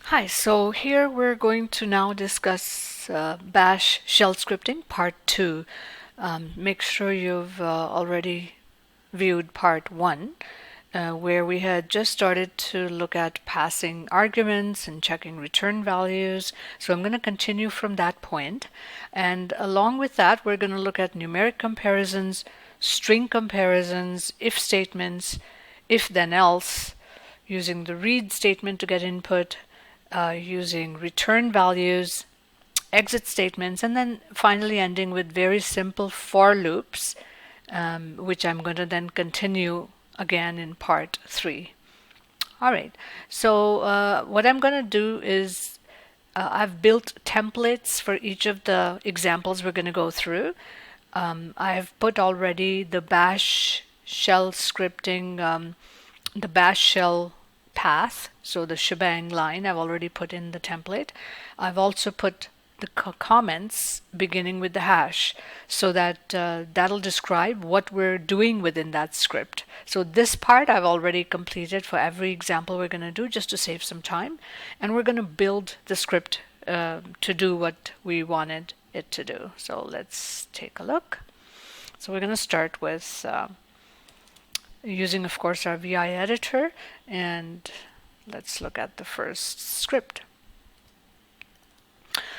Hi, so here we're going to now discuss Bash shell scripting part 2. Make sure you've already viewed part 1, where we had just started to look at passing arguments and checking return values. So I'm going to continue from that point. And along with that, we're going to look at numeric comparisons, string comparisons, if statements, if then else, using the read statement to get input, using return values, exit statements, and then finally ending with very simple for loops, which I'm going to then continue again in part 3. All right, so what I'm going to do is I've built templates for each of the examples we're going to go through. I've put already the bash shell scripting, the bash shell path, so the shebang line I've already put in the template. I've also put the comments beginning with the hash so that that'll describe what we're doing within that script. So this part I've already completed for every example we're going to do just to save some time, and we're going to build the script to do what we wanted it to do. So let's take a look. So we're going to start with using, of course, our VI editor, and let's look at the first script.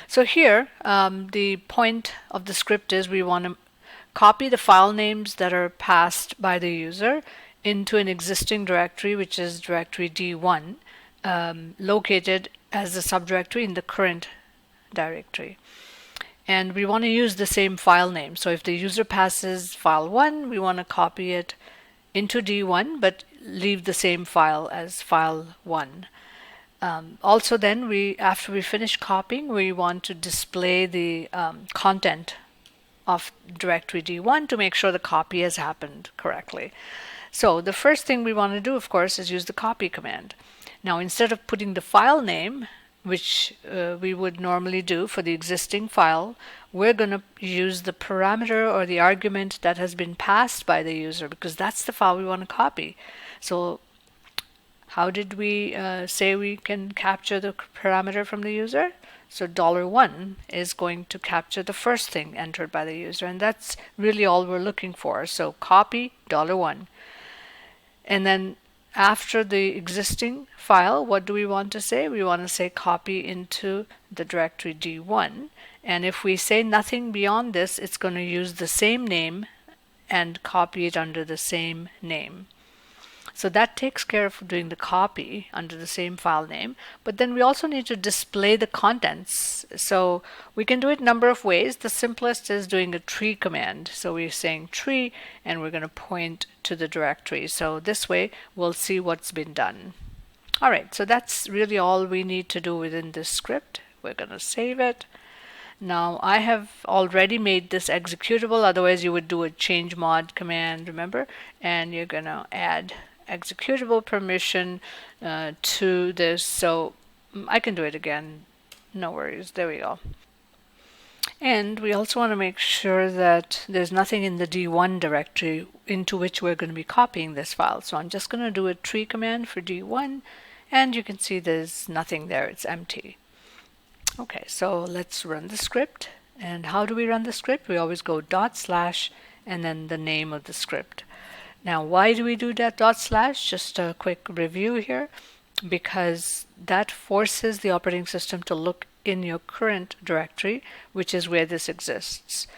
So here, the point of the script is we want to copy the file names that are passed by the user into an existing directory, which is directory D1, located as the subdirectory in the current directory. And we want to use the same file name. So if the user passes file 1, we want to copy it into D1, but leave the same file as file 1. Also then, after we finish copying, we want to display the content of directory D1 to make sure the copy has happened correctly. So the first thing we want to do, of course, is use the copy command. Now, instead of putting the file name, which we would normally do for the existing file, we're going to use the parameter or the argument that has been passed by the user, because that's the file we want to copy. So how did we say we can capture the parameter from the user? So $1 is going to capture the first thing entered by the user, and that's really all we're looking for. So copy $1. And then after the existing file, what do we want to say? We want to say copy into the directory D1. And if we say nothing beyond this, it's going to use the same name and copy it under the same name. So that takes care of doing the copy under the same file name. But then we also need to display the contents. So we can do it a number of ways. The simplest is doing a tree command. So we're saying tree, and we're going to point to the directory. So this way we'll see what's been done. All right, so that's really all we need to do within this script. We're going to save it. Now I have already made this executable, otherwise you would do a change mod command, remember? And you're going to add executable permission to this. So I can do it again, no worries. There we go. And we also want to make sure that there's nothing in the D1 directory into which we're going to be copying this file. So I'm just going to do a tree command for D1, and you can see there's nothing there, it's empty. Okay, so let's run the script. And how do we run the script? We always go // and then the name of the script. Now, why do we do that // Just a quick review here. Because that forces the operating system to look in your current directory, which is where this exists.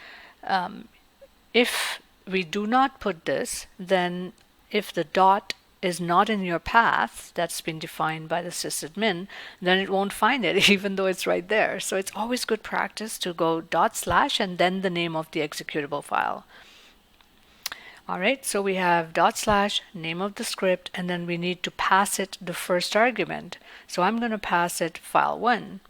If we do not put this, then if the dot is not in your path that's been defined by the sysadmin, then it won't find it even though it's right there. So it's always good practice to go // and then the name of the executable file. Alright, so we have // name of the script, and then we need to pass it the first argument. So I'm going to pass it file1.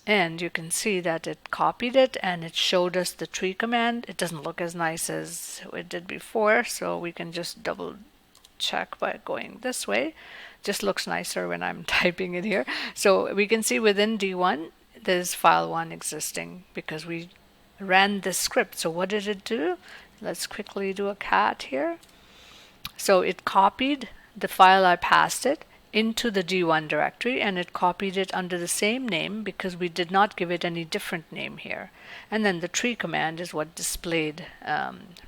And you can see that it copied it and it showed us the tree command. It doesn't look as nice as it did before, so we can just double check by going this way. Just looks nicer when I'm typing it here. So we can see within D1 there's file1 existing because we ran this script. So what did it do? Let's quickly do a cat here. So it copied the file I passed it into the D1 directory, and it copied it under the same name because we did not give it any different name here. And then the tree command is what displayed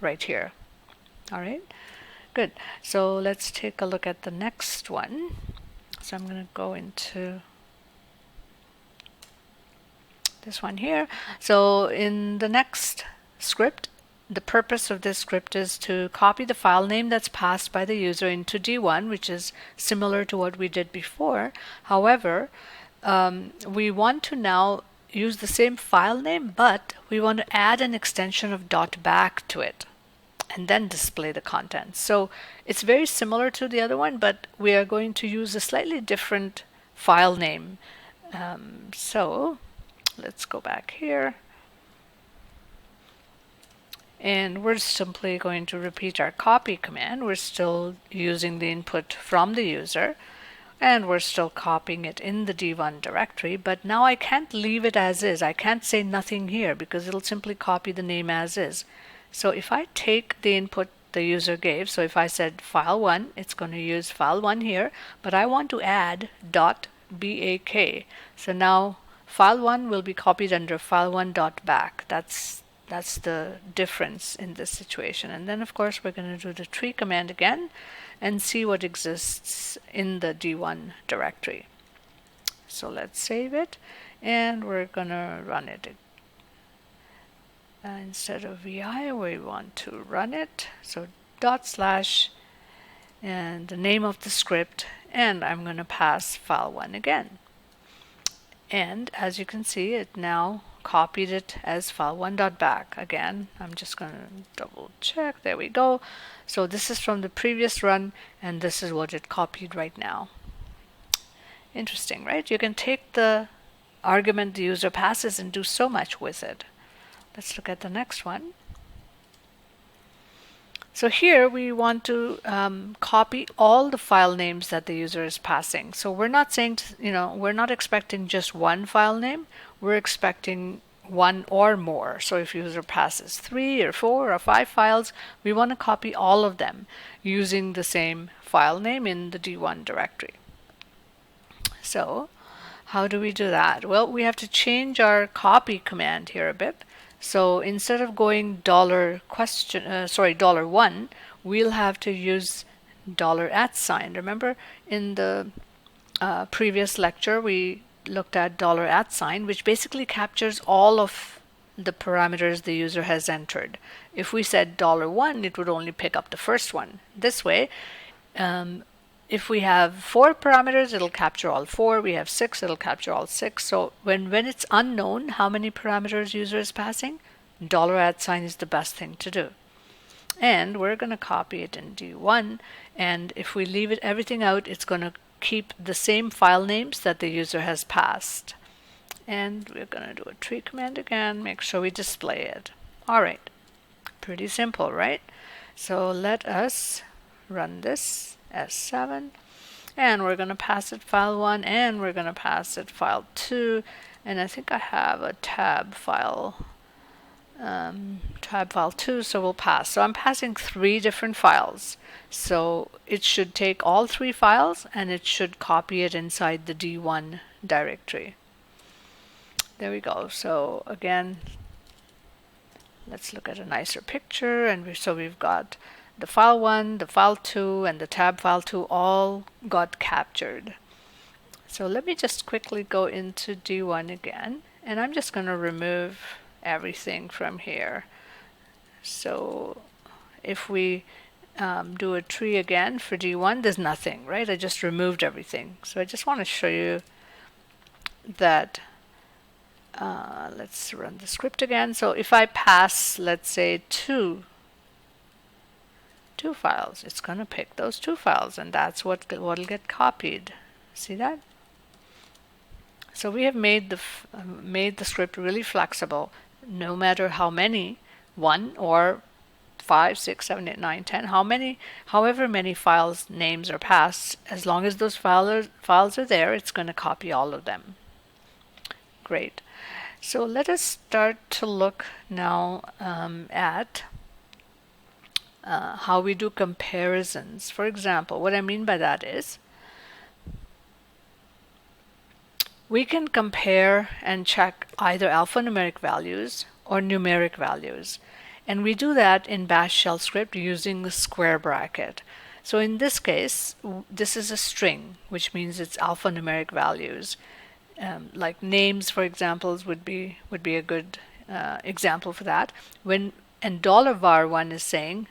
right here. All right, good. So let's take a look at the next one. So I'm going to go into this one here. So in the next script, the purpose of this script is to copy the file name that's passed by the user into D1, which is similar to what we did before. However, we want to now use the same file name, but we want to add an extension of .back to it and then display the contents. So it's very similar to the other one, but we are going to use a slightly different file name. So let's go back here. And we're simply going to repeat our copy command. We're still using the input from the user, and we're still copying it in the D1 directory, but now I can't leave it as is. I can't say nothing here because it'll simply copy the name as is. So if I take the input the user gave, so if I said file1, it's going to use file1 here, but I want to add .back. So now file1 will be copied under file1.back. That's the difference in this situation. And then of course we're going to do the tree command again and see what exists in the D1 directory. So let's save it, and we're going to run it. Instead of vi, we want to run it. So /, and the name of the script, and I'm going to pass file1 again. And as you can see, it now copied it as file1.back. Again, I'm just going to double check. There we go. So this is from the previous run, and this is what it copied right now. Interesting, right? You can take the argument the user passes and do so much with it. Let's look at the next one. So here we want to copy all the file names that the user is passing. So we're not saying, we're not expecting just one file name. We're expecting one or more. So if user passes 3 or 4 or 5 files, we want to copy all of them using the same file name in the D1 directory. So how do we do that? Well, we have to change our copy command here a bit. So instead of going $1, we'll have to use $@. Remember in the previous lecture we looked at $@, which basically captures all of the parameters the user has entered. If we said $1, it would only pick up the first one. This way, if we have 4 parameters, it'll capture all 4. We have 6, it'll capture all 6. So when it's unknown how many parameters user is passing, $@ is the best thing to do. And we're going to copy it in D1. And if we leave everything out, it's going to keep the same file names that the user has passed. And we're going to do a tree command again, make sure we display it. All right, pretty simple, right? So let us run this S7, and we're going to pass it file1, and we're going to pass it file2, and I think I have a tab file 2, so we'll pass. So I'm passing 3 different files. So it should take all 3 files and it should copy it inside the D1 directory. There we go. So again, let's look at a nicer picture, and we've got the file1, the file2, and the tab file2 all got captured. So let me just quickly go into D1 again, and I'm just going to remove everything from here. So if we do a tree again for D1, there's nothing, right? I just removed everything. So I just want to show you that. Let's run the script again. So if I pass, let's say, two files, it's going to pick those 2 files, and that's what'll get copied. See that? So we have made the script really flexible. No matter how many, 1 or 5, 6, 7, 8, 9, 10, however many files names are passed, as long as those files are there, it's going to copy all of them. Great. So let us start to look now at how we do comparisons. For example, what I mean by that is, we can compare and check either alphanumeric values or numeric values. And we do that in bash shell script using the square bracket. So in this case, this is a string, which means it's alphanumeric values. Like names, for examples, would be a good example for that. And $var1 is saying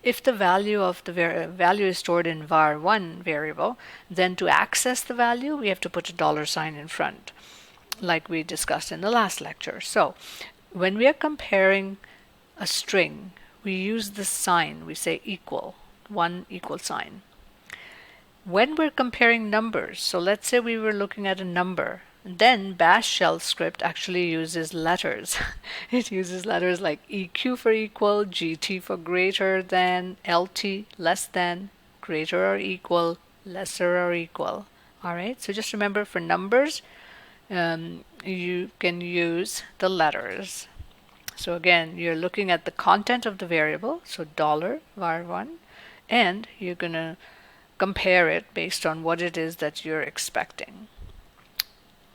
if the value of the value is stored in var1 variable, then to access the value, we have to put a $sign in front, like we discussed in the last lecture. So when we are comparing a string, we use this sign. We say equal, one equal sign. When we're comparing numbers, so let's say we were looking at a number, then bash shell script actually uses letters. It uses letters like EQ for equal, GT for greater than, LT less than, greater or equal, lesser or equal. All right, so just remember for numbers, you can use the letters. So again, you're looking at the content of the variable, so $var1, and you're going to compare it based on what it is that you're expecting.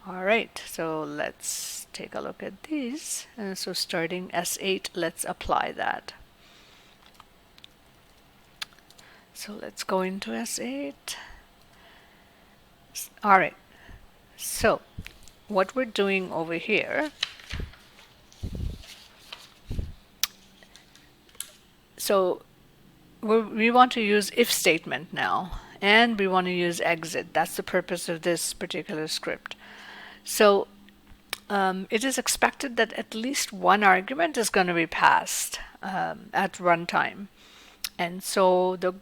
All right, so let's take a look at these. So starting S8, let's apply that. So let's go into S8. All right, so what we're doing over here, so we want to use if statement now, and we want to use exit. That's the purpose of this particular script. So it is expected that at least one argument is going to be passed at runtime. And so the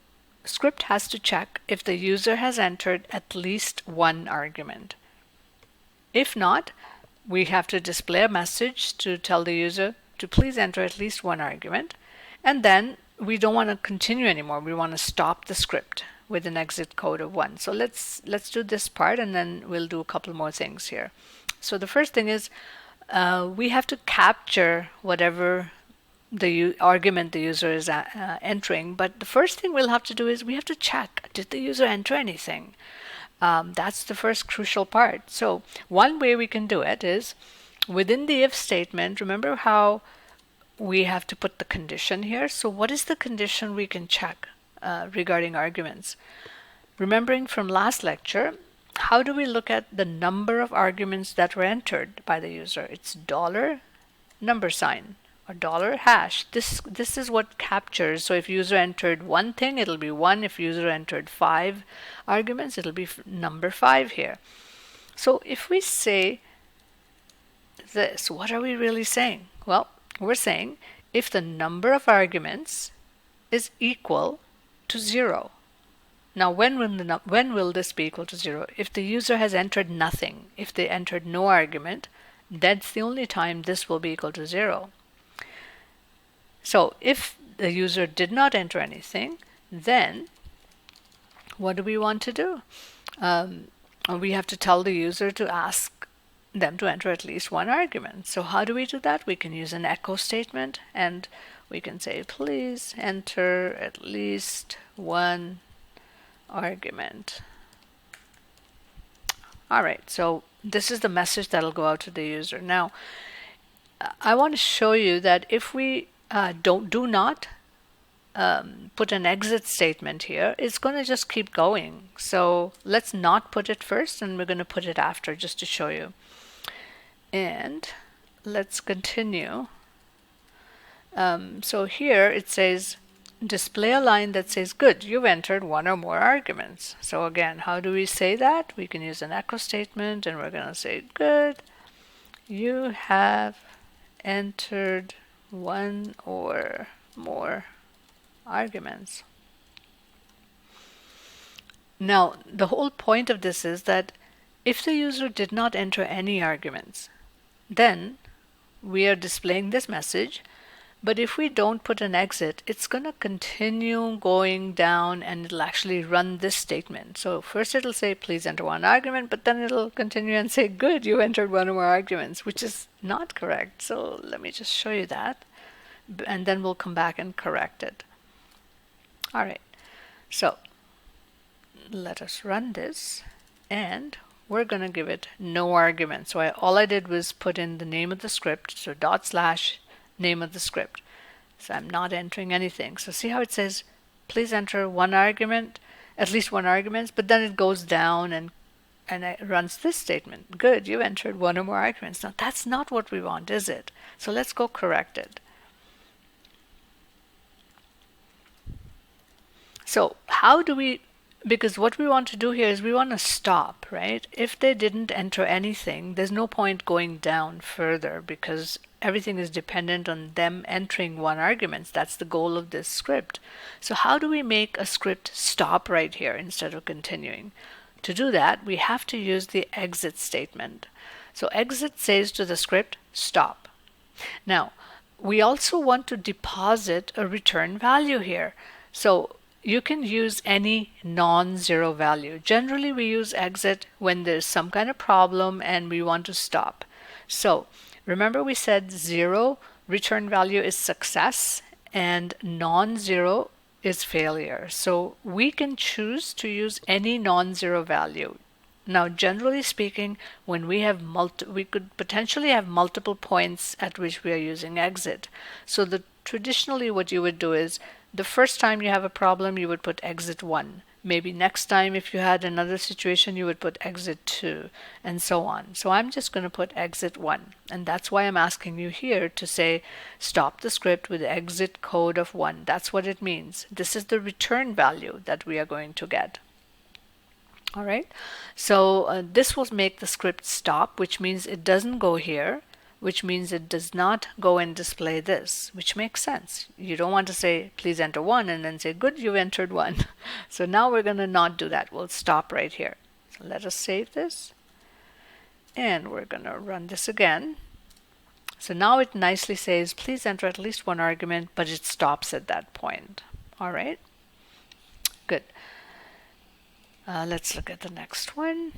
script has to check if the user has entered at least one argument. If not, we have to display a message to tell the user to please enter at least one argument. And then we don't want to continue anymore. We want to stop the script with an exit code of 1. So let's do this part, and then we'll do a couple more things here. So the first thing is we have to capture whatever the argument the user is entering. But the first thing we'll have to do is we have to check, did the user enter anything? That's the first crucial part. So one way we can do it is within the if statement. Remember how we have to put the condition here? So what is the condition we can check regarding arguments? Remembering from last lecture, how do we look at the number of arguments that were entered by the user? It's $number sign or $hash. This is what captures. So if user entered one thing, it'll be 1. If user entered 5 arguments, it'll be number 5 here. So if we say this, what are we really saying? Well, we're saying if the number of arguments is equal to 0. Now when will this be equal to 0? If the user has entered nothing, if they entered no argument, that's the only time this will be equal to 0. So if the user did not enter anything, then what do we want to do? We have to tell the user to ask them to enter at least one argument. So how do we do that? We can use an echo statement, and we can say, please enter at least one argument. All right, so this is the message that'll go out to the user. Now, I want to show you that if we do not put an exit statement here, it's going to just keep going. So let's not put it first, and we're going to put it after just to show you. And let's continue. So here it says display a line that says good, you've entered one or more arguments. So again, how do we say that? We can use an echo statement, and we're going to say good, you have entered one or more arguments. Now the whole point of this is that if the user did not enter any arguments, then we are displaying this message. But if we don't put an exit, it's going to continue going down, and it'll actually run this statement. So first it'll say please enter one argument, but then it'll continue and say good, you entered one or more arguments, which is not correct. So let me just show you that, and then we'll come back and correct it. All right, so let us run this, and we're going to give it no argument. So all I did was put in the name of the script, so / name of the script. So I'm not entering anything. So see how it says, please enter one argument, at least one argument, but then it goes down and it runs this statement. Good, you entered one or more arguments. Now that's not what we want, is it? So let's go correct it. So how do we, because what we want to do here is we want to stop, right? If they didn't enter anything, there's no point going down further because everything is dependent on them entering one argument. That's the goal of this script. So how do we make a script stop right here instead of continuing? To do that, we have to use the exit statement. So exit says to the script, stop. Now, we also want to deposit a return value here. So you can use any non-zero value. Generally, we use exit when there's some kind of problem and we want to stop. So remember we said 0 return value is success and non-zero is failure. So we can choose to use any non-zero value. Now, generally speaking, when we have we could potentially have multiple points at which we are using exit. So traditionally what you would do is the first time you have a problem, you would put exit 1. Maybe next time if you had another situation, you would put exit 2 and so on. So I'm just going to put exit 1. And that's why I'm asking you here to say stop the script with exit code of 1. That's what it means. This is the return value that we are going to get. All right. So this will make the script stop, which means it doesn't go here, which means it does not go and display this, which makes sense. You don't want to say, please enter 1 and then say, good, you entered 1. So now we're going to not do that. We'll stop right here. So let us save this. And we're going to run this again. So now it nicely says, please enter at least one argument, but it stops at that point. All right. Good. Let's look at the next one.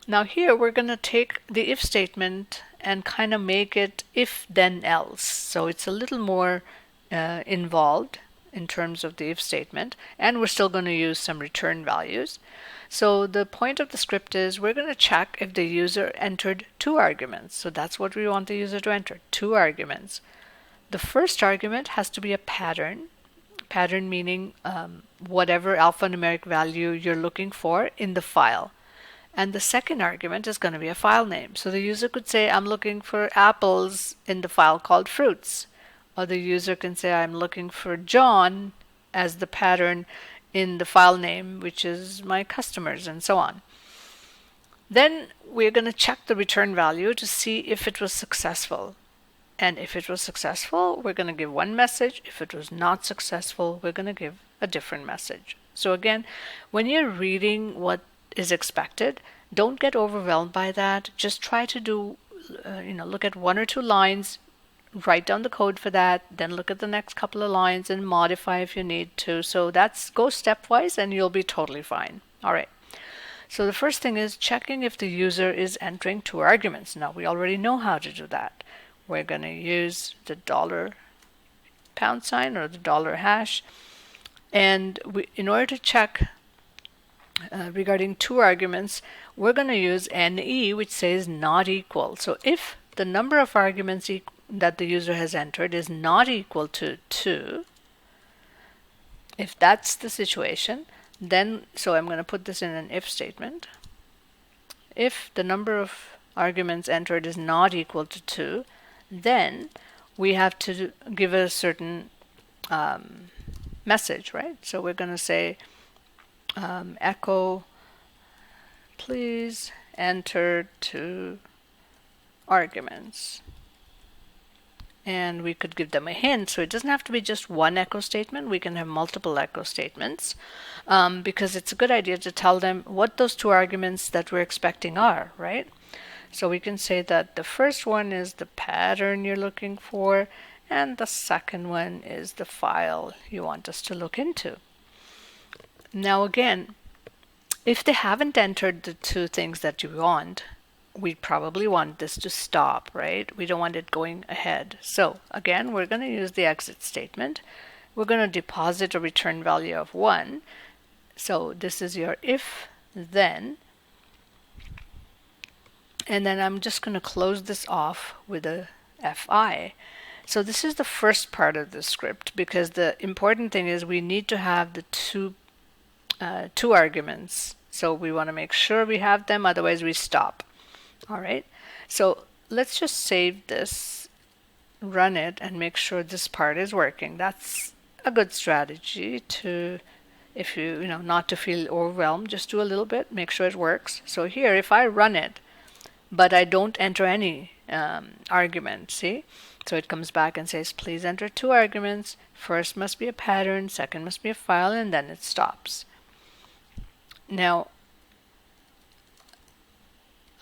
Now here we're going to take the if statement and kind of make it if then else. So it's a little more involved in terms of the if statement, and we're still going to use some return values. So the point of the script is we're going to check if the user entered 2 arguments. So that's what we want the user to enter, 2 arguments. The first argument has to be a pattern meaning whatever alphanumeric value you're looking for in the file. And the second argument is going to be a file name. So the user could say, I'm looking for apples in the file called fruits. Or the user can say, I'm looking for John as the pattern in the file name, which is my customers, and so on. Then we're going to check the return value to see if it was successful. And if it was successful, we're going to give one message. If it was not successful, we're going to give a different message. So again, when you're reading what is expected, don't get overwhelmed by that. Just try to do, look at 1 or 2 lines, write down the code for that, then look at the next couple of lines and modify if you need to. So go stepwise and you'll be totally fine. All right. So the first thing is checking if the user is entering 2 arguments. Now we already know how to do that. We're going to use the $$ or the $#. And in order to check regarding 2 arguments, we're going to use NE, which says not equal. So if the number of arguments that the user has entered is not equal to 2, if that's the situation, then, so I'm going to put this in an if statement. If the number of arguments entered is not equal to 2, then we have to give a certain message, right? So we're going to say echo, please enter 2 arguments. And we could give them a hint, so it doesn't have to be just one echo statement. We can have multiple echo statements because it's a good idea to tell them what those 2 arguments that we're expecting are, right? So we can say that the first one is the pattern you're looking for, and the second one is the file you want us to look into. Now again, if they haven't entered the 2 things that you want, we probably want this to stop, right? We don't want it going ahead. So again, we're going to use the exit statement. We're going to deposit a return value of 1. So this is your if then, and then I'm just going to close this off with a fi. So this is the first part of the script, because the important thing is we need to have the two arguments. So we want to make sure we have them, otherwise we stop. All right, so let's just save this, run it, and make sure this part is working. That's a good strategy to, if you know, not to feel overwhelmed, just do a little bit, make sure it works. So here, if I run it, but I don't enter any argument, see? So it comes back and says, please enter two arguments. First must be a pattern, second must be a file, and then it stops. Now,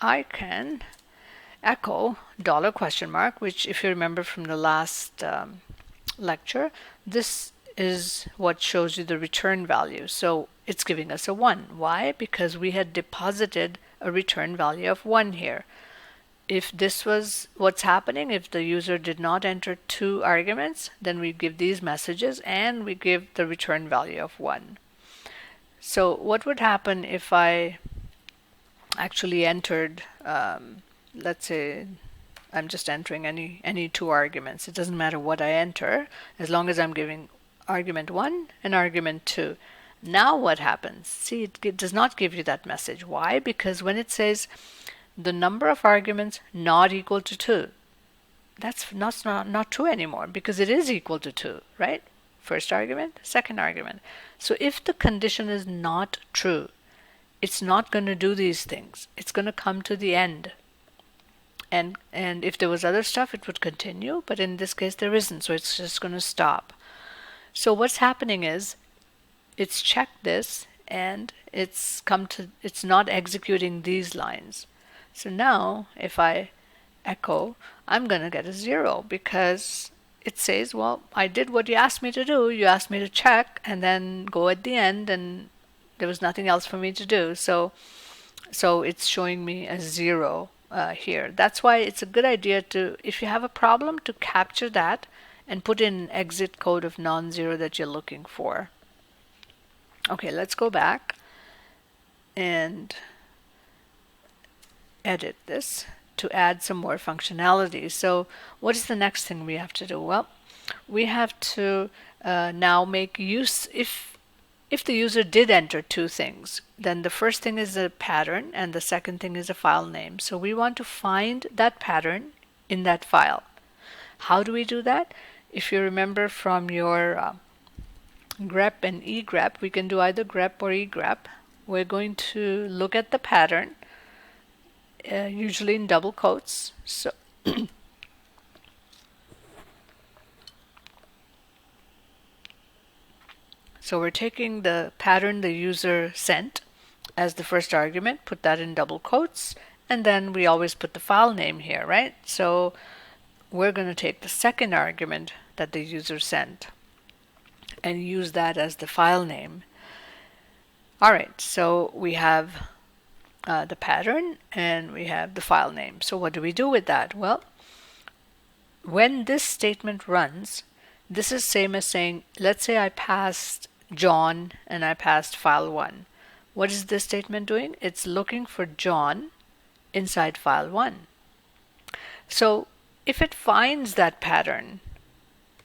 I can echo $, which if you remember from the last lecture, this is what shows you the return value. So it's giving us a 1. Why? Because we had deposited a return value of 1 here. If this was what's happening, if the user did not enter two arguments, then we give these messages and we give the return value of 1. So what would happen if I actually entered, let's say I'm just entering any two arguments. It doesn't matter what I enter, as long as I'm giving argument 1 and argument 2. Now what happens? See, it does not give you that message. Why? Because when it says the number of arguments not equal to 2, that's not true anymore, because it is equal to 2, right? First argument, second argument. So if the condition is not true, it's not going to do these things. It's going to come to the end. And if there was other stuff, it would continue, but in this case there isn't, so it's just going to stop. So what's happening is it's checked this and it's not executing these lines. So now if I echo, I'm going to get a 0, because it says, well, I did what you asked me to do. You asked me to check and then go at the end, and there was nothing else for me to do. So it's showing me a 0 here. That's why it's a good idea to, if you have a problem, to capture that and put in an exit code of non-zero that you're looking for. Okay, let's go back and edit this to add some more functionality. So what is the next thing we have to do? Well, we have to now make use, if the user did enter two things, then the first thing is a pattern and the second thing is a file name. So we want to find that pattern in that file. How do we do that? If you remember from your grep and egrep, we can do either grep or egrep. We're going to look at the pattern, usually in double quotes. So So we're taking the pattern the user sent as the first argument, put that in double quotes, and then we always put the file name here, right? So we're going to take the second argument that the user sent and use that as the file name. All right, so we have the pattern and we have the file name. So what do we do with that? Well, when this statement runs, this is same as saying, let's say I passed John and I passed file 1. What is this statement doing? It's looking for John inside file 1. So if it finds that pattern,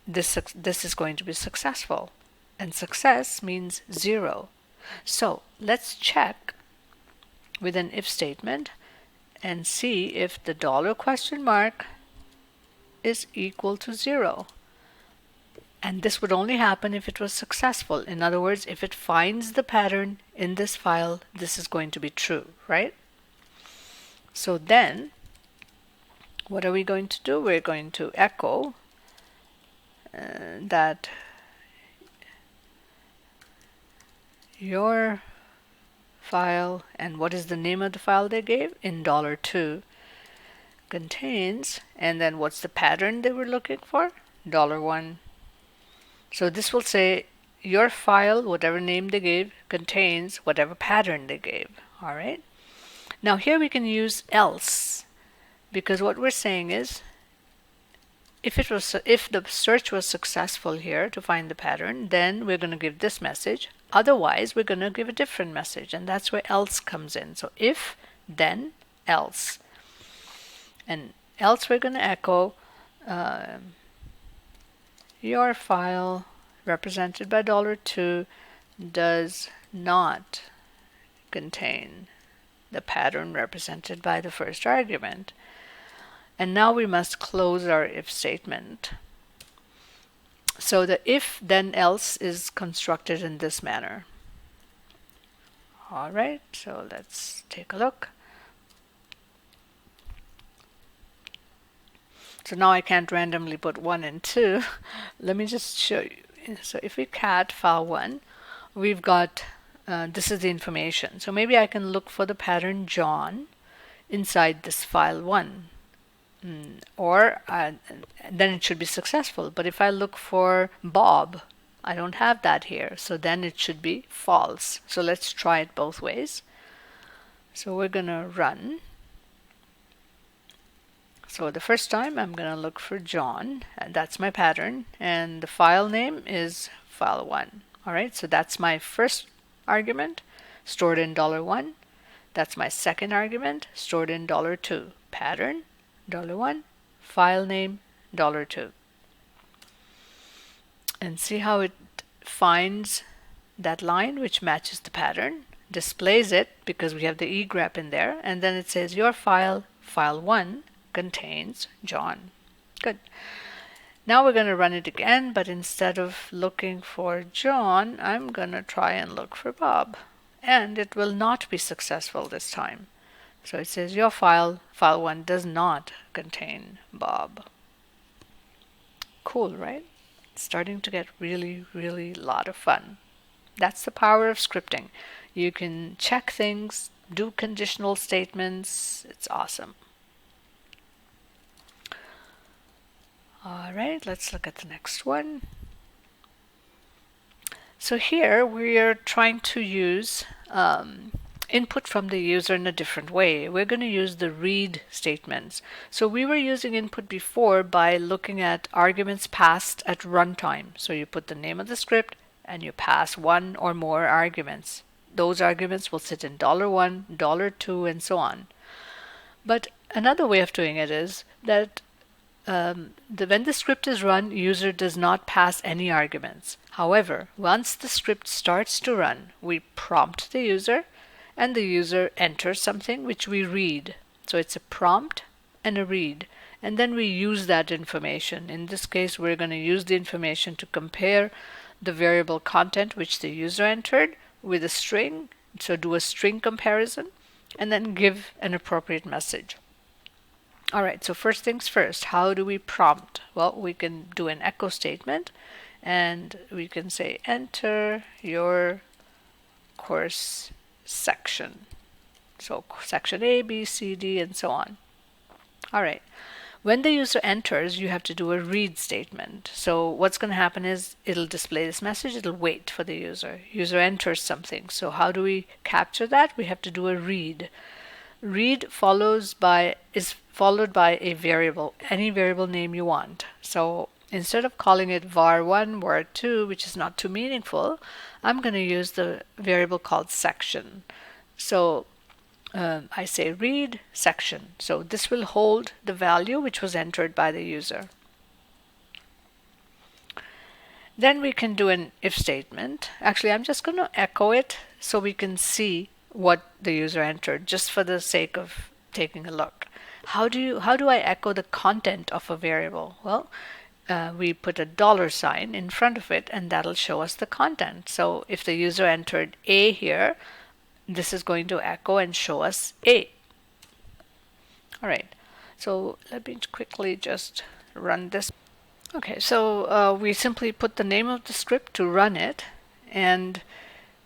this is going to be successful, and success means 0. So let's check with an if statement and see if the $? is equal to 0. And this would only happen if it was successful. In other words, if it finds the pattern in this file, this is going to be true, right? So then, what are we going to do? We're going to echo that your file, and what is the name of the file they gave? In $2 contains, and then what's the pattern they were looking for? $1. So this will say your file, whatever name they gave, contains whatever pattern they gave. All right. Now here we can use else, because what we're saying is if the search was successful here to find the pattern, then we're going to give this message, Otherwise, we're going to give a different message, and that's where else comes in. So if, then, else. And else we're going to echo your file represented by $2 does not contain the pattern represented by the first argument. And now we must close our if statement. So the if then else is constructed in this manner. All right, so let's take a look. So now I can't randomly put 1 and 2. Let me just show you. So if we cat file1, we've got, this is the information. So maybe I can look for the pattern John inside this file1. Or then it should be successful. But if I look for Bob, I don't have that here. So then it should be false. So let's try it both ways. So we're going to run. So the first time I'm going to look for John, and that's my pattern, and the file name is file1. All right, so that's my first argument stored in $1. That's my second argument stored in $2. Pattern $1, file name $2. And see how it finds that line which matches the pattern, displays it because we have the egrep in there, and then it says your file, file1, contains John. Good. Now we're going to run it again, but instead of looking for John, I'm going to try and look for Bob. And it will not be successful this time. So it says your file, file1, does not contain Bob. Cool, right? It's starting to get really, really a lot of fun. That's the power of scripting. You can check things, do conditional statements. It's awesome. All right, let's look at the next one. So here we are trying to use input from the user in a different way. We're going to use the read statements. So we were using input before by looking at arguments passed at runtime. So you put the name of the script and you pass one or more arguments. Those arguments will sit in $1, $2, and so on. But another way of doing it is that when the script is run, user does not pass any arguments. However, once the script starts to run, we prompt the user, and the user enters something which we read. So it's a prompt and a read. And then we use that information. In this case, we're going to use the information to compare the variable content which the user entered with a string. So do a string comparison, and then give an appropriate message. All right, so first things first, how do we prompt? Well, we can do an echo statement, and we can say enter your course section. So section A, B, C, D, and so on. All right, when the user enters, you have to do a read statement. So what's going to happen is it'll display this message, it'll wait for the user. User enters something. So how do we capture that? We have to do a read. Read is followed by a variable, any variable name you want. So instead of calling it var1, var2, which is not too meaningful, I'm going to use the variable called section. So I say read section. So this will hold the value which was entered by the user. Then we can do an if statement. Actually, I'm just going to echo it so we can see what the user entered, just for the sake of taking a look. How do I echo the content of a variable? Well, we put a $sign in front of it, and that'll show us the content. So if the user entered A here, this is going to echo and show us A. All right, so let me quickly just run this. Okay, so we simply put the name of the script to run it, and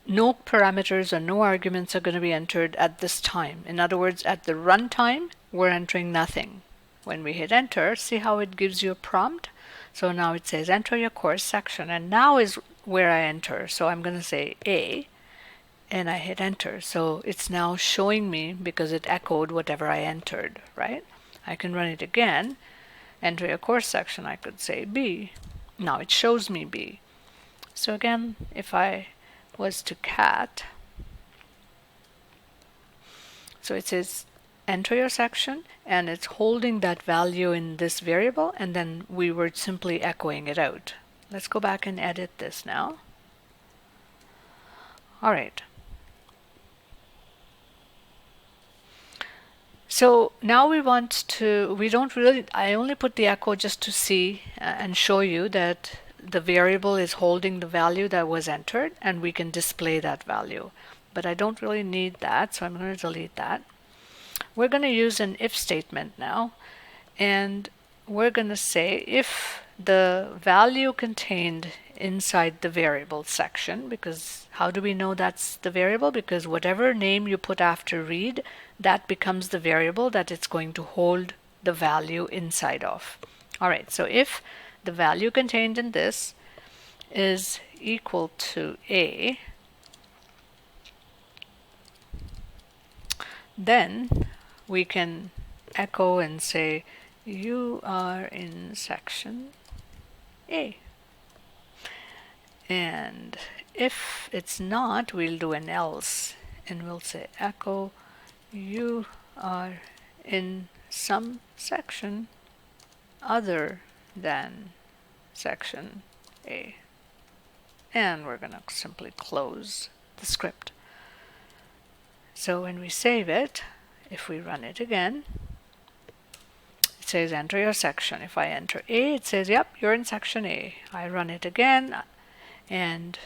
no parameters or no arguments are going to be entered at this time. In other words, at the runtime, we're entering nothing. When we hit enter, see how it gives you a prompt? So now it says enter your course section, and now is where I enter. So I'm going to say A, and I hit enter. So it's now showing me because it echoed whatever I entered, right? I can run it again. Enter your course section, I could say B. Now it shows me B. So again, if I was to cat. So it says enter your section, and it's holding that value in this variable, and then we were simply echoing it out. Let's go back and edit this now. All right. So now we don't really, I only put the echo just to see and show you that the variable is holding the value that was entered, and we can display that value. But I don't really need that, so I'm going to delete that. We're going to use an if statement now, and we're going to say if the value contained inside the variable section, because how do we know that's the variable? Because whatever name you put after read, that becomes the variable that it's going to hold the value inside of. All right, so if the value contained in this is equal to A, then we can echo and say you are in section A. And if it's not, we'll do an else, and we'll say echo you are in some section other than section A. And we're going to simply close the script. So when we save it, if we run it again, it says enter your section. If I enter A, it says, yep, you're in section A. I run it again and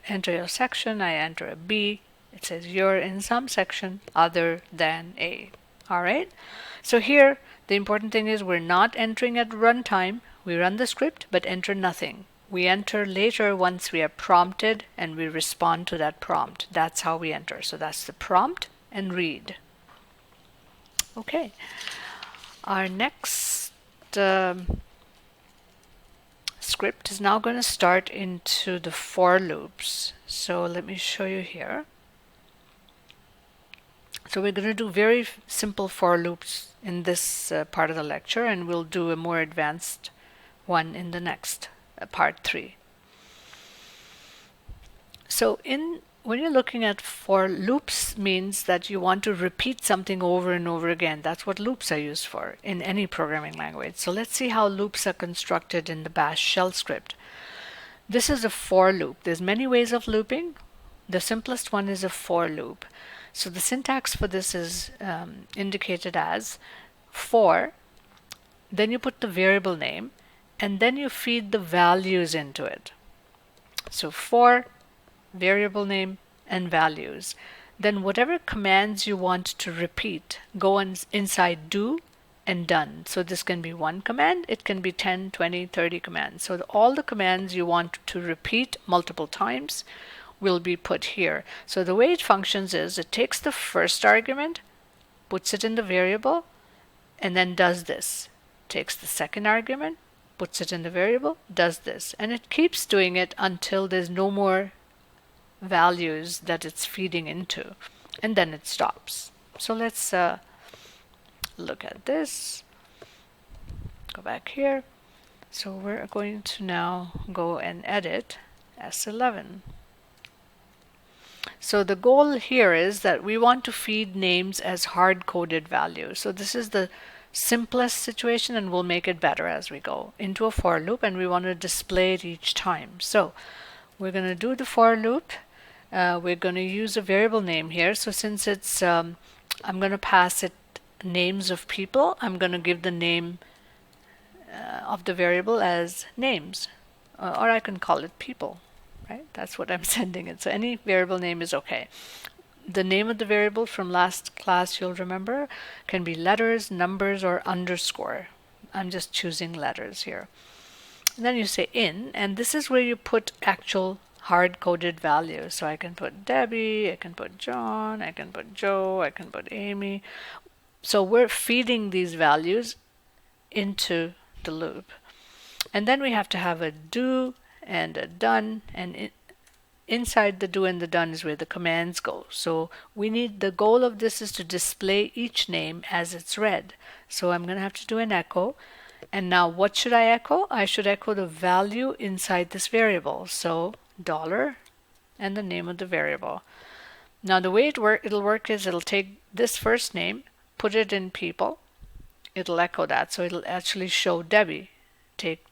enter your section. I enter a B. It says you're in some section other than A. All right. So here, the important thing is we're not entering at runtime. We run the script, but enter nothing. We enter later once we are prompted and we respond to that prompt. That's how we enter. So that's the prompt and read. Okay. Our next script is now going to start into the for loops. So let me show you here. So we're going to do very simple for loops in this part of the lecture, and we'll do a more advanced one in the next part 3. So when you're looking at for loops, means that you want to repeat something over and over again. That's what loops are used for in any programming language. So let's see how loops are constructed in the bash shell script. This is a for loop. There's many ways of looping. The simplest one is a for loop. So the syntax for this is indicated as for, then you put the variable name, and then you feed the values into it. So for variable name and values. Then whatever commands you want to repeat go inside do and done. So this can be one command, it can be 10, 20, 30 commands. So all the commands you want to repeat multiple times will be put here. So the way it functions is it takes the first argument, puts it in the variable, and then does this. Takes the second argument, puts it in the variable, does this. And it keeps doing it until there's no more values that it's feeding into, and then it stops. So let's look at this. Go back here. So we're going to now go and edit S11. So the goal here is that we want to feed names as hard-coded values. So this is the simplest situation, and we'll make it better as we go into a for loop, and we want to display it each time. So we're going to do the for loop. We're going to use a variable name here. So since it's, I'm going to pass it names of people, I'm going to give the name of the variable as names, or I can call it people, right? That's what I'm sending it. So any variable name is okay. The name of the variable from last class, you'll remember, can be letters, numbers, or underscore. I'm just choosing letters here. And then you say in, and this is where you put actual hard-coded values. So I can put Debbie, I can put John, I can put Joe, I can put Amy. So we're feeding these values into the loop. And then we have to have a do and a done, and inside the do and the done is where the commands go. So we need, the goal of this is to display each name as it's read. So I'm going to have to do an echo. And now what should I echo? I should echo the value inside this variable. So $, and the name of the variable. Now the way it'll work is it'll take this first name, put it in people, it'll echo that, so it'll actually show Debbie.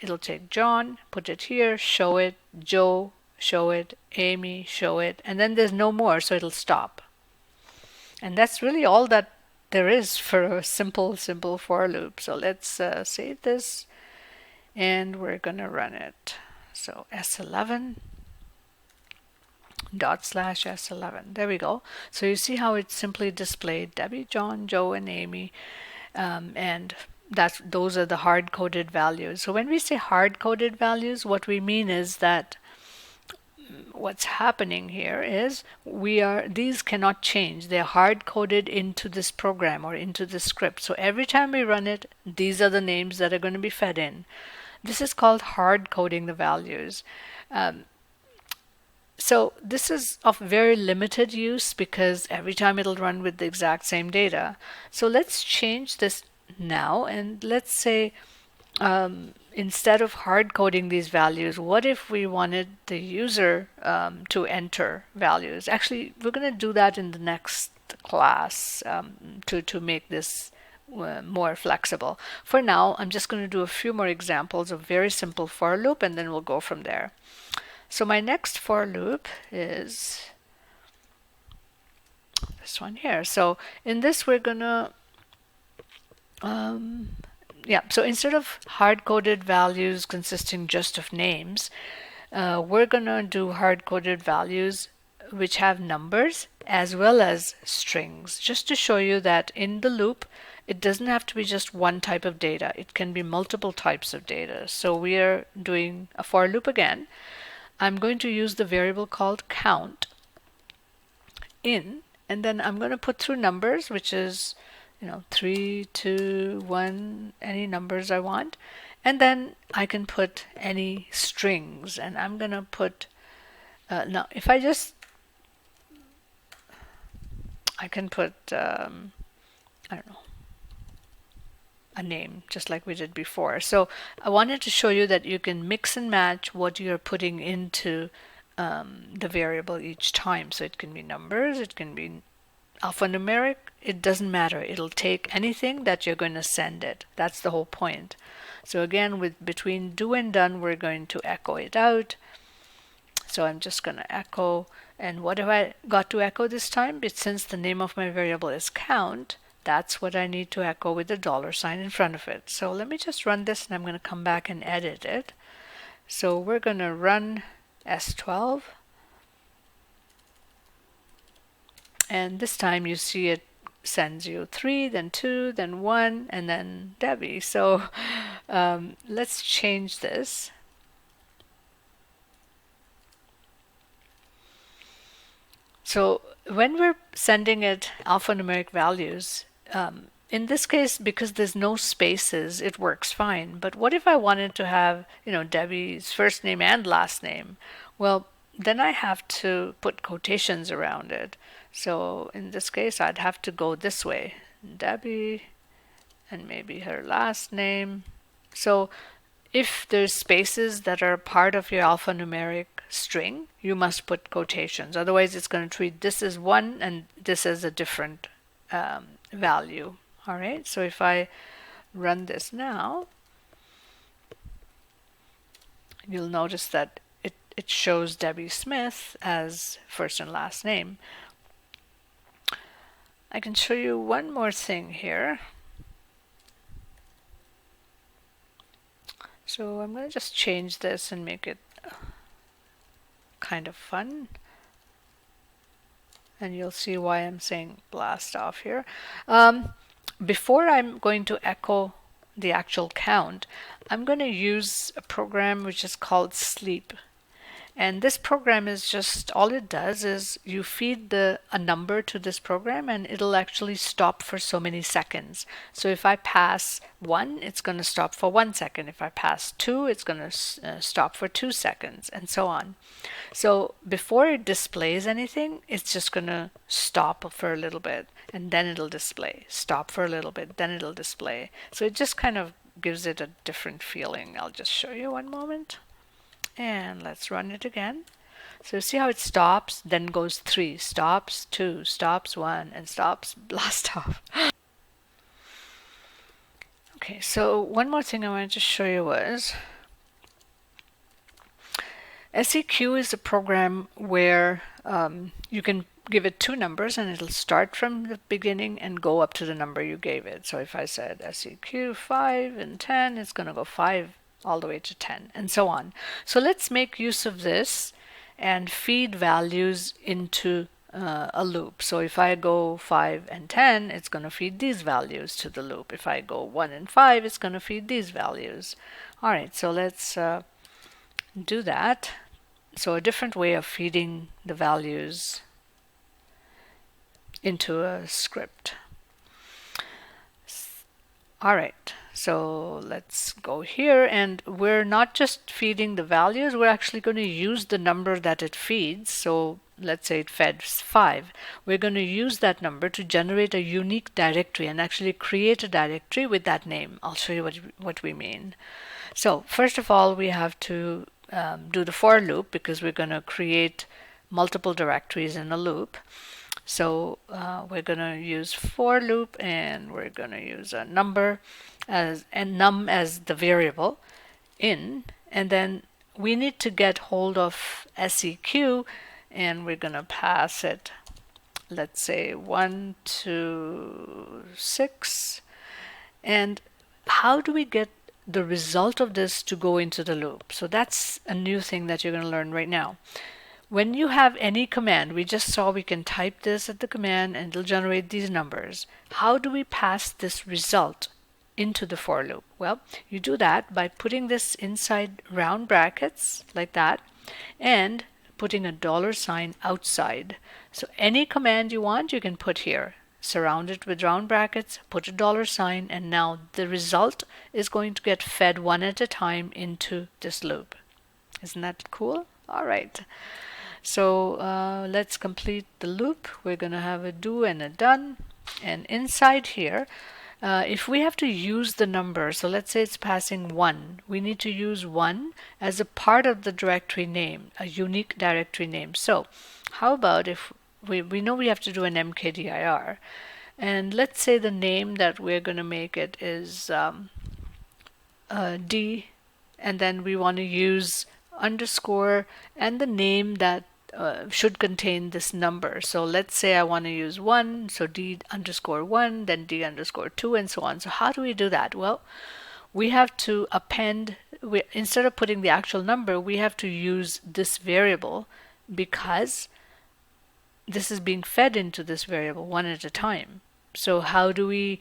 It'll take John, put it here, show it, Joe, show it, Amy, show it, and then there's no more, so it'll stop. And that's really all that there is for a simple for loop. So let's save this, and we're gonna run it. So S11 /S11. There we go. So you see how it simply displayed Debbie, John, Joe, and Amy, and those are the hard-coded values. So when we say hard-coded values, what we mean is that what's happening here is these cannot change. They're hard-coded into this program or into the script. So every time we run it, these are the names that are going to be fed in. This is called hard-coding the values. So this is of very limited use because every time it'll run with the exact same data. So let's change this now, and let's say instead of hard coding these values, what if we wanted the user to enter values? Actually, we're going to do that in the next class to make this more flexible. For now, I'm just going to do a few more examples of very simple for loop, and then we'll go from there. So my next for loop is this one here. So in this, we're gonna so instead of hard-coded values consisting just of names, we're gonna do hard-coded values which have numbers as well as strings, just to show you that in the loop it doesn't have to be just one type of data. It can be multiple types of data. So we are doing a for loop again. I'm going to use the variable called count in, and then I'm going to put through numbers, which is 3, 2, 1, any numbers I want, and then I can put any strings, and I'm going to put now if I can put I don't know, a name, just like we did before. So I wanted to show you that you can mix and match what you're putting into the variable each time. So it can be numbers, it can be alphanumeric, it doesn't matter. It'll take anything that you're going to send it. That's the whole point. So again, between do and done, we're going to echo it out. So I'm just going to echo, and what have I got to echo this time? But since the name of my variable is count, that's what I need to echo with the $sign in front of it. So let me just run this, and I'm going to come back and edit it. So we're going to run S12. And this time you see it sends you 3, then 2, then 1, and then Debbie. So let's change this. So when we're sending it alphanumeric values, in this case, because there's no spaces, it works fine. But what if I wanted to have, Debbie's first name and last name? Well, then I have to put quotations around it. So in this case, I'd have to go this way. Debbie, and maybe her last name. So if there's spaces that are part of your alphanumeric string, you must put quotations. Otherwise, it's going to treat this as one and this as a different value. All right, so if I run this now, you'll notice that it shows Debbie Smith as first and last name. I can show you one more thing here. So I'm going to just change this and make it kind of fun. And you'll see why I'm saying blast off here. Before I'm going to echo the actual count, I'm going to use a program which is called sleep. And this program is just, all it does is you feed a number to this program and it'll actually stop for so many seconds. So if I pass 1, it's going to stop for 1 second. If I pass 2, it's going to stop for 2 seconds, and so on. So before it displays anything, it's just going to stop for a little bit and then it'll display. Stop for a little bit, then it'll display. So it just kind of gives it a different feeling. I'll just show you one moment. And let's run it again. So see how it stops, then goes 3, stops 2, stops 1, and stops blast off. Okay, so one more thing I wanted to show you was SEQ is a program where you can give it two numbers and it'll start from the beginning and go up to the number you gave it. So if I said SEQ 5 and 10, it's going to go 5 all the way to 10 and so on. So let's make use of this and feed values into a loop. So if I go 5 and 10, it's going to feed these values to the loop. If I go 1 and 5, it's going to feed these values. All right, so let's do that. So a different way of feeding the values into a script. All right, so let's go here, and we're not just feeding the values, we're actually going to use the number that it feeds. So let's say it fed 5. We're going to use that number to generate a unique directory and actually create a directory with that name. I'll show you what we mean. So first of all, we have to do the for loop because we're going to create multiple directories in a loop. So we're going to use for loop, and we're going to use a number and num as the variable in, and then we need to get hold of SEQ, and we're going to pass it, let's say 1 to 6. And how do we get the result of this to go into the loop? So that's a new thing that you're going to learn right now. When you have any command, we just saw we can type this at the command and it'll generate these numbers. How do we pass this result into the for loop? Well, you do that by putting this inside round brackets like that and putting a $sign outside. So any command you want, you can put here. Surround it with round brackets, put a $sign, and now the result is going to get fed one at a time into this loop. Isn't that cool? All right. So let's complete the loop. We're going to have a do and a done. And inside here, if we have to use the number, so let's say it's passing 1, we need to use 1 as a part of the directory name, a unique directory name. So how about if we know we have to do an mkdir, and let's say the name that we're going to make it is D, and then we want to use underscore and the name that should contain this number. So let's say I want to use 1, so D underscore 1, then D underscore 2, and so on. So how do we do that? Well, we have to append, instead of putting the actual number, we have to use this variable because this is being fed into this variable one at a time. So how do we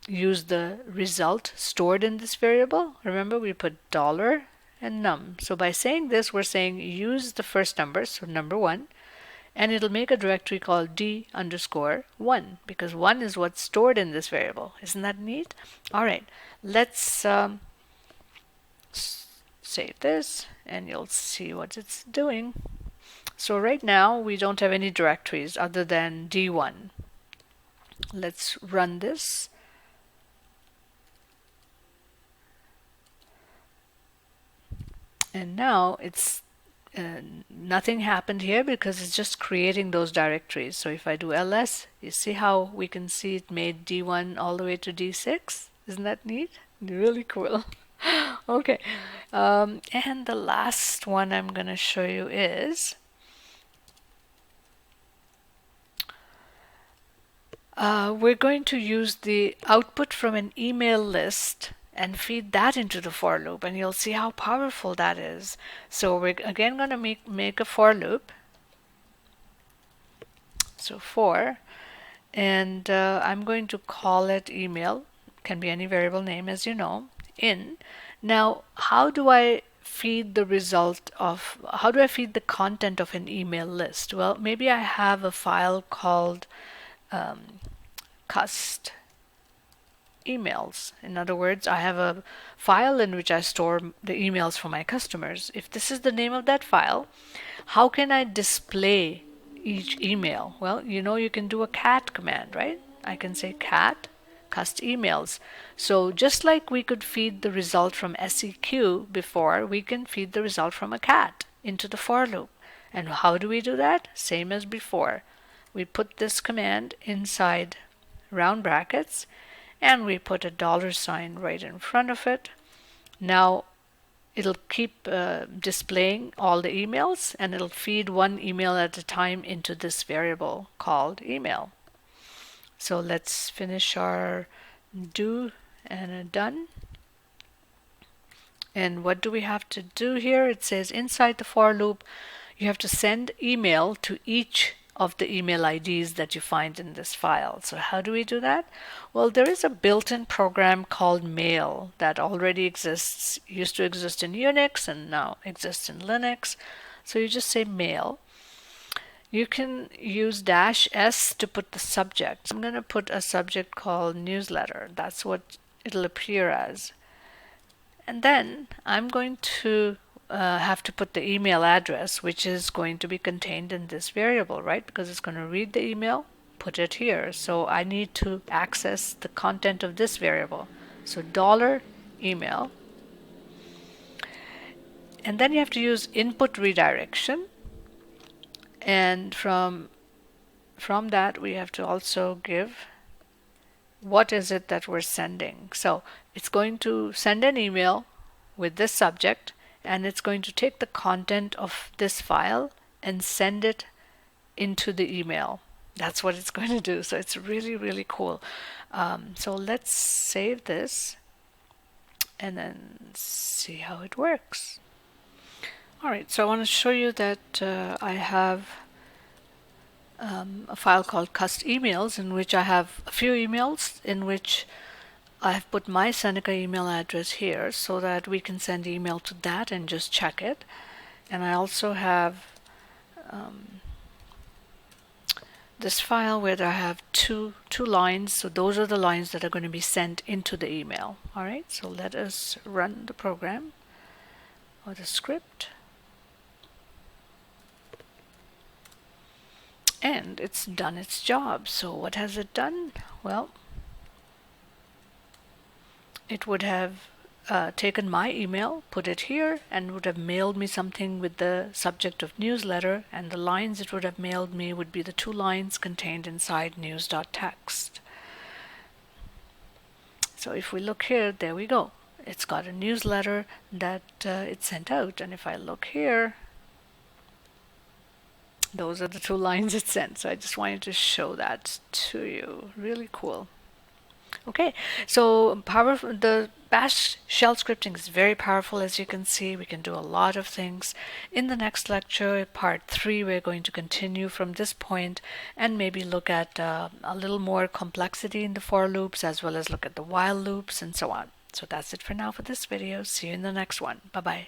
use the result stored in this variable? Remember, we put $ and num. So by saying this, we're saying use the first number, so number 1, and it'll make a directory called D underscore 1 because 1 is what's stored in this variable. Isn't that neat? All right, let's save this and you'll see what it's doing. So right now we don't have any directories other than D1. Let's run this. And now it's nothing happened here because it's just creating those directories. So if I do ls, you see how we can see it made D1 all the way to D6? Isn't that neat? Really cool. Okay, and the last one I'm going to show you is we're going to use the output from an email list and feed that into the for loop, and you'll see how powerful that is. So we're again going to make a for loop. So for, and I'm going to call it email, can be any variable name as you know, in. Now how do I feed the result of, how do I feed the content of an email list? Well, maybe I have a file called cust emails. In other words, I have a file in which I store the emails for my customers. If this is the name of that file, how can I display each email? Well, you know, you can do a cat command, right? I can say cat cust emails. So just like we could feed the result from SEQ before, we can feed the result from a cat into the for loop. And how do we do that? Same as before. We put this command inside round brackets and we put a $sign right in front of it. Now it'll keep displaying all the emails, and it'll feed one email at a time into this variable called email. So let's finish our do and a done. And what do we have to do here? It says inside the for loop, you have to send email to each of the email IDs that you find in this file. So how do we do that? Well, there is a built-in program called mail that already exists, used to exist in Unix and now exists in Linux. So you just say mail. You can use -s to put the subject. I'm going to put a subject called newsletter. That's what it'll appear as. And then I'm going to have to put the email address, which is going to be contained in this variable, right? Because it's going to read the email, put it here. So I need to access the content of this variable. So $email. And then you have to use input redirection. And from that, we have to also give what is it that we're sending. So it's going to send an email with this subject, and it's going to take the content of this file and send it into the email. That's what it's going to do. So it's really, really cool. So let's save this and then see how it works. All right, so I want to show you that I have a file called cust emails, in which I have a few emails in which I have put my Seneca email address here so that we can send email to that and just check it. And I also have this file where I have two lines. So those are the lines that are going to be sent into the email. All right, so let us run the program or the script. And it's done its job. So what has it done? Well, it would have taken my email, put it here, and would have mailed me something with the subject of newsletter, and the lines it would have mailed me would be the 2 lines contained inside news.txt. So if we look here, there we go. It's got a newsletter that it sent out, and if I look here, those are the 2 lines it sent. So I just wanted to show that to you. Really cool. Okay, so the bash shell scripting is very powerful. As you can see, we can do a lot of things. In the next lecture, part 3, we're going to continue from this point and maybe look at a little more complexity in the for loops, as well as look at the while loops and so on. So that's it for now for this video. See you in the next one. Bye-bye.